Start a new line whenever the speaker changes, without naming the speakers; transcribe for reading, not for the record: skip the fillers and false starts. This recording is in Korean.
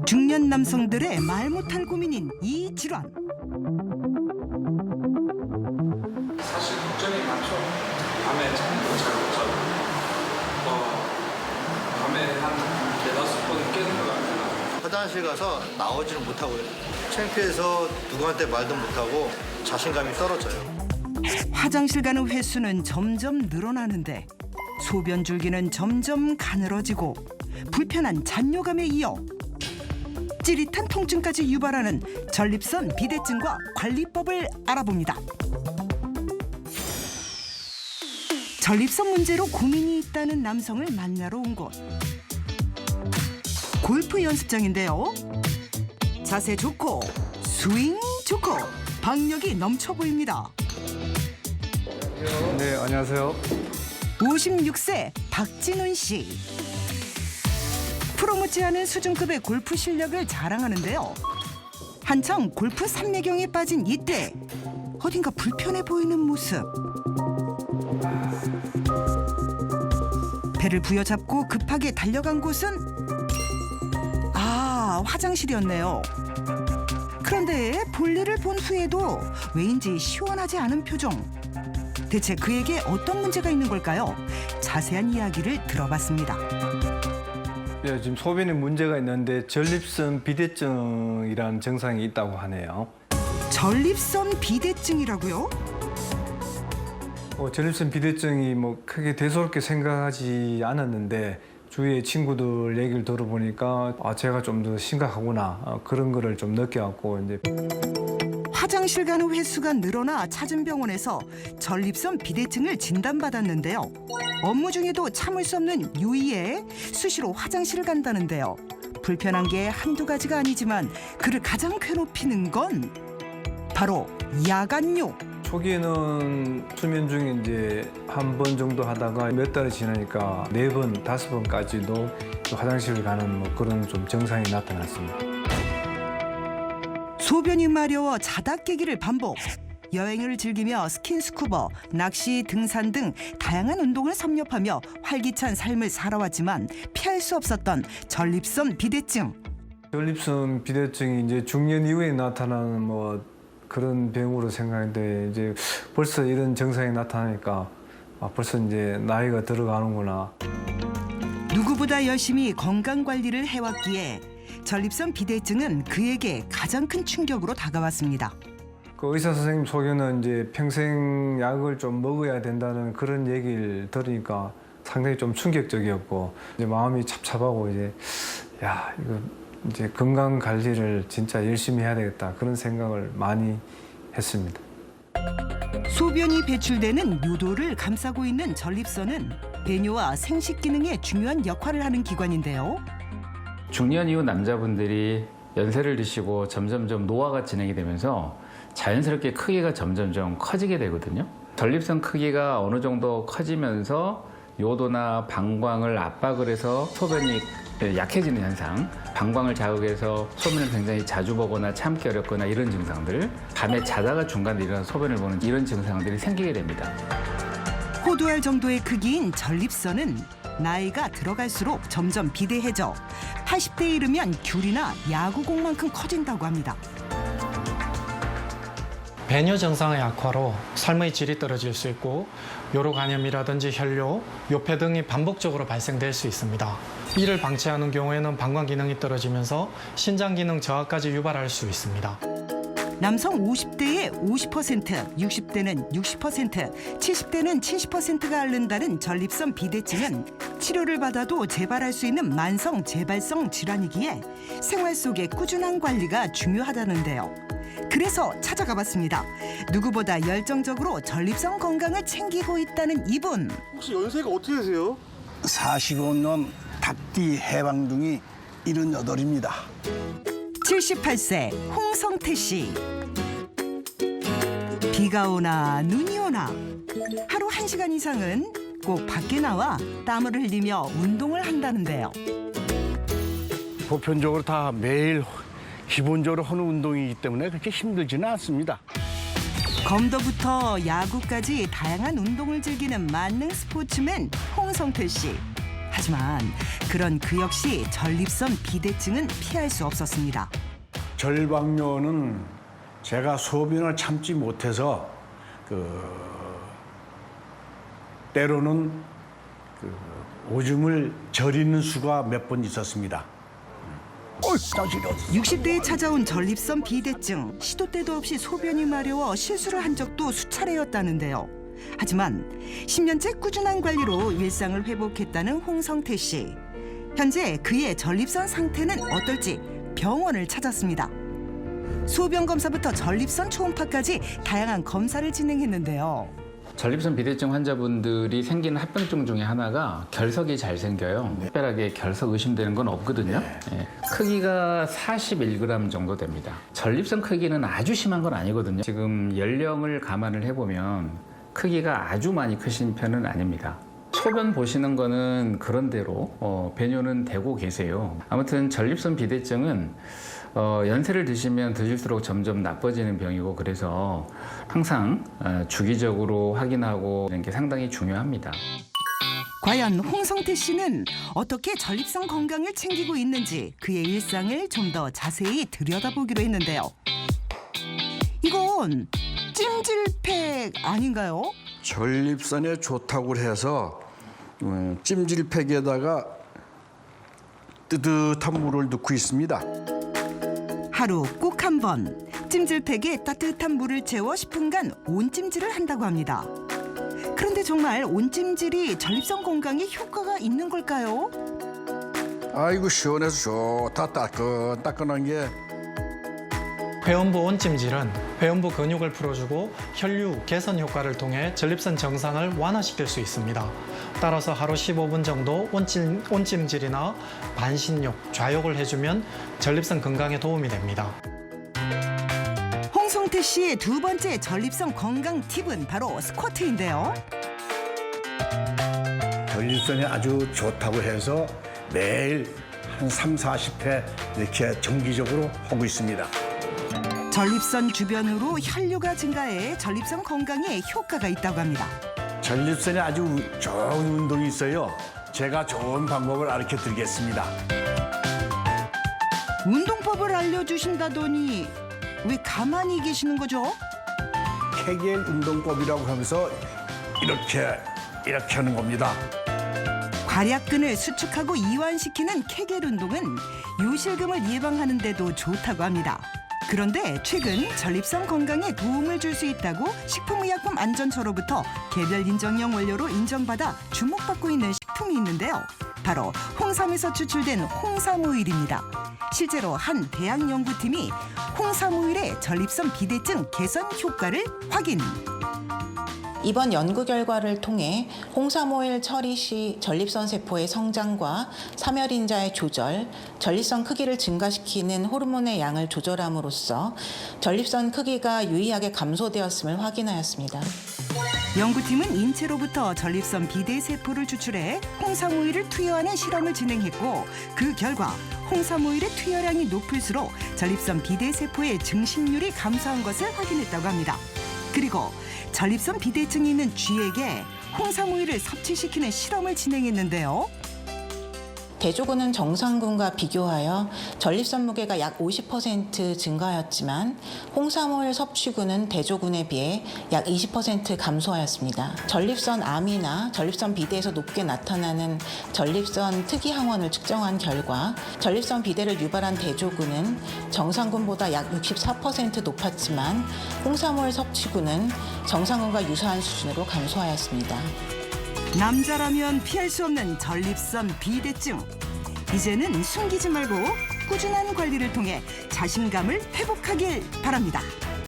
중년 남성들의 말 못할 고민인 이 질환.
사실 걱정이 많죠. 밤에 잠도 잘 못 자고, 밤에 한 4-5번 깨는 것 같아요.
화장실 가서 나오지는 못하고요. 창피해서 누구한테 말도 못하고 자신감이 떨어져요.
화장실 가는 횟수는 점점 늘어나는데 소변 줄기는 점점 가늘어지고 불편한 잔뇨감에 이어 찌릿한 통증까지 유발하는 전립선 비대증과 관리법을 알아봅니다. 전립선 문제로 고민이 있다는 남성을 만나러 온 곳. 골프 연습장인데요. 자세 좋고 스윙 좋고 박력이 넘쳐 보입니다.
네, 안녕하세요.
56세 박진훈 씨. 프로 못지않은 수준급의 골프 실력을 자랑하는데요. 한창 골프 삼매경에 빠진 이때 어딘가 불편해 보이는 모습. 배를 부여잡고 급하게 달려간 곳은 화장실이었네요. 그런데 볼일을 본 후에도 왜인지 시원하지 않은 표정. 대체 그에게 어떤 문제가 있는 걸까요? 자세한 이야기를 들어봤습니다.
예, 지금 소변에 문제가 있는데 전립선 비대증이라는 증상이 있다고 하네요.
전립선 비대증이라고요?
전립선 비대증이 크게 대수롭게 생각하지 않았는데 주위의 친구들 얘기를 들어보니까 제가 좀 더 심각하구나 그런 거를 좀 느껴갖고 이제
화장실 가는 횟수가 늘어나 찾은 병원에서 전립선 비대증을 진단받았는데요. 업무 중에도 참을 수 없는 유의에 수시로 화장실을 간다는데요. 불편한 게 한두 가지가 아니지만 그를 가장 괴롭히는 건 바로 야간뇨.
초기에는 수면 중에 이제 한 번 정도 하다가 몇 달이 지나니까 4번, 5번까지도 화장실을 가는 그런 좀 증상이 나타났습니다.
소변이 마려워 자다 깨기를 반복. 여행을 즐기며 스킨스쿠버, 낚시, 등산 등 다양한 운동을 섭렵하며 활기찬 삶을 살아왔지만 피할 수 없었던 전립선 비대증.
전립선 비대증이 이제 중년 이후에 나타나는 그런 병으로 생각했는데 이제 벌써 이런 증상이 나타나니까 벌써 이제 나이가 들어가는구나.
누구보다 열심히 건강 관리를 해왔기에 전립선 비대증은 그에게 가장 큰 충격으로 다가왔습니다.
그 의사 선생님 속에는 이제 평생 약을 좀 먹어야 된다는 그런 얘기를 들으니까 상당히 좀 충격적이었고 이제 마음이 찹찹하고 이제 이거 이제 건강 관리를 진짜 열심히 해야 되겠다 그런 생각을 많이 했습니다.
소변이 배출되는 요도를 감싸고 있는 전립선은 배뇨와 생식 기능에 중요한 역할을 하는 기관인데요.
중년 이후 남자분들이 연세를 드시고 점점점 노화가 진행이 되면서 자연스럽게 크기가 점점점 커지게 되거든요. 전립선 크기가 어느 정도 커지면서 요도나 방광을 압박을 해서 소변이 약해지는 현상, 방광을 자극해서 소변을 굉장히 자주 보거나 참기 어렵거나 이런 증상들, 밤에 자다가 중간에 일어나서 소변을 보는 이런 증상들이 생기게 됩니다.
호도할 정도의 크기인 전립선은 나이가 들어갈수록 점점 비대해져 80대에 이르면 귤이나 야구공만큼 커진다고 합니다.
배뇨 증상의 악화로 삶의 질이 떨어질 수 있고 요로 간염이라든지 혈뇨, 요폐 등이 반복적으로 발생될 수 있습니다. 이를 방치하는 경우에는 방광 기능이 떨어지면서 신장 기능 저하까지 유발할 수 있습니다.
남성 50대의 50%, 60대는 60%, 70대는 70%가 앓는다는 전립선 비대증은 치료를 받아도 재발할 수 있는 만성 재발성 질환이기에 생활 속의 꾸준한 관리가 중요하다는데요. 그래서 찾아가 봤습니다. 누구보다 열정적으로 전립선 건강을 챙기고 있다는 이분.
혹시 연세가 어떻게 되세요?
45년 닭띠 해방둥이 78입니다.
78세 홍성태 씨. 비가 오나 눈이 오나 하루 1시간 이상은 꼭 밖에 나와 땀을 흘리며 운동을 한다는데요.
보편적으로 다 매일 기본적으로 하는 운동이기 때문에 그렇게 힘들지는 않습니다.
검도부터 야구까지 다양한 운동을 즐기는 만능 스포츠맨 홍성태 씨. 하지만 그런 그 역시 전립선 비대증은 피할 수 없었습니다.
절박뇨는 제가 소변을 참지 못해서 때로는 오줌을 저리는 수가 몇 번 있었습니다.
60대에 찾아온 전립선 비대증, 시도 때도 없이 소변이 마려워 실수를 한 적도 수차례였다는데요. 하지만 10년째 꾸준한 관리로 일상을 회복했다는 홍성태 씨. 현재 그의 전립선 상태는 어떨지 병원을 찾았습니다. 소변 검사부터 전립선 초음파까지 다양한 검사를 진행했는데요.
전립선 비대증 환자분들이 생기는 합병증 중에 하나가 결석이 잘 생겨요. 특별하게 결석 의심되는 건 없거든요. 예. 크기가 41g 정도 됩니다. 전립선 크기는 아주 심한 건 아니거든요. 지금 연령을 감안을 해보면 크기가 아주 많이 크신 편은 아닙니다. 소변 보시는 거는 그런대로 배뇨는 되고 계세요. 아무튼 전립선 비대증은 연세를 드시면 드실수록 점점 나빠지는 병이고, 그래서 항상 주기적으로 확인하고 이런 게 상당히 중요합니다.
과연 홍성태 씨는 어떻게 전립선 건강을 챙기고 있는지 그의 일상을 좀 더 자세히 들여다보기로 했는데요. 이건 찜질팩 아닌가요?
전립선에 좋다고 해서 찜질팩에다가 뜨뜻한 물을 넣고 있습니다.
하루 꼭 한 번 찜질팩에 따뜻한 물을 채워 10분간 온찜질을 한다고 합니다. 그런데 정말 온찜질이 전립선 건강에 효과가 있는 걸까요?
아이고 시원해서 좋다. 따끈따끈한 게.
회원부 온찜질은 회원부 근육을 풀어주고 혈류 개선 효과를 통해 전립선 정상을 완화시킬 수 있습니다. 따라서 하루 15분 정도 온찜질이나 반신욕, 좌욕을 해주면 전립선 건강에 도움이 됩니다.
홍성태 씨의 두 번째 전립선 건강 팁은 바로 스쿼트인데요.
전립선에 아주 좋다고 해서 매일 한 3, 40회 이렇게 정기적으로 하고 있습니다.
전립선 주변으로 혈류가 증가해 전립선 건강에 효과가 있다고 합니다.
전립선에 아주 좋은 운동이 있어요. 제가 좋은 방법을 알려 드리겠습니다.
운동법을 알려주신다더니 왜 가만히 계시는 거죠?
케겔 운동법이라고 하면서 이렇게 하는 겁니다.
괄약근을 수축하고 이완시키는 케겔 운동은 요실금을 예방하는 데도 좋다고 합니다. 그런데 최근 전립선 건강에 도움을 줄 수 있다고 식품의약품 안전처로부터 개별 인정형 원료로 인정받아 주목받고 있는 식품이 있는데요. 바로 홍삼에서 추출된 홍삼 오일입니다. 실제로 한 대학 연구팀이 홍삼 오일의 전립선 비대증 개선 효과를 확인.
이번 연구 결과를 통해 홍삼오일 처리 시 전립선 세포의 성장과 삼혈인자의 조절, 전립선 크기를 증가시키는 호르몬의 양을 조절함으로써 전립선 크기가 유의하게 감소되었음을 확인하였습니다.
연구팀은 인체로부터 전립선 비대세포를 추출해 홍삼오일을 투여하는 실험을 진행했고, 그 결과 홍삼오일의 투여량이 높을수록 전립선 비대세포의 증식률이 감소한 것을 확인했다고 합니다. 그리고 전립선 비대증이 있는 쥐에게 홍삼오일을 섭취시키는 실험을 진행했는데요.
대조군은 정상군과 비교하여 전립선 무게가 약 50% 증가하였지만 홍삼오일 섭취군은 대조군에 비해 약 20% 감소하였습니다. 전립선 암이나 전립선 비대에서 높게 나타나는 전립선 특이 항원을 측정한 결과 전립선 비대를 유발한 대조군은 정상군보다 약 64% 높았지만 홍삼오일 섭취군은 정상군과 유사한 수준으로 감소하였습니다.
남자라면 피할 수 없는 전립선 비대증. 이제는 숨기지 말고 꾸준한 관리를 통해 자신감을 회복하길 바랍니다.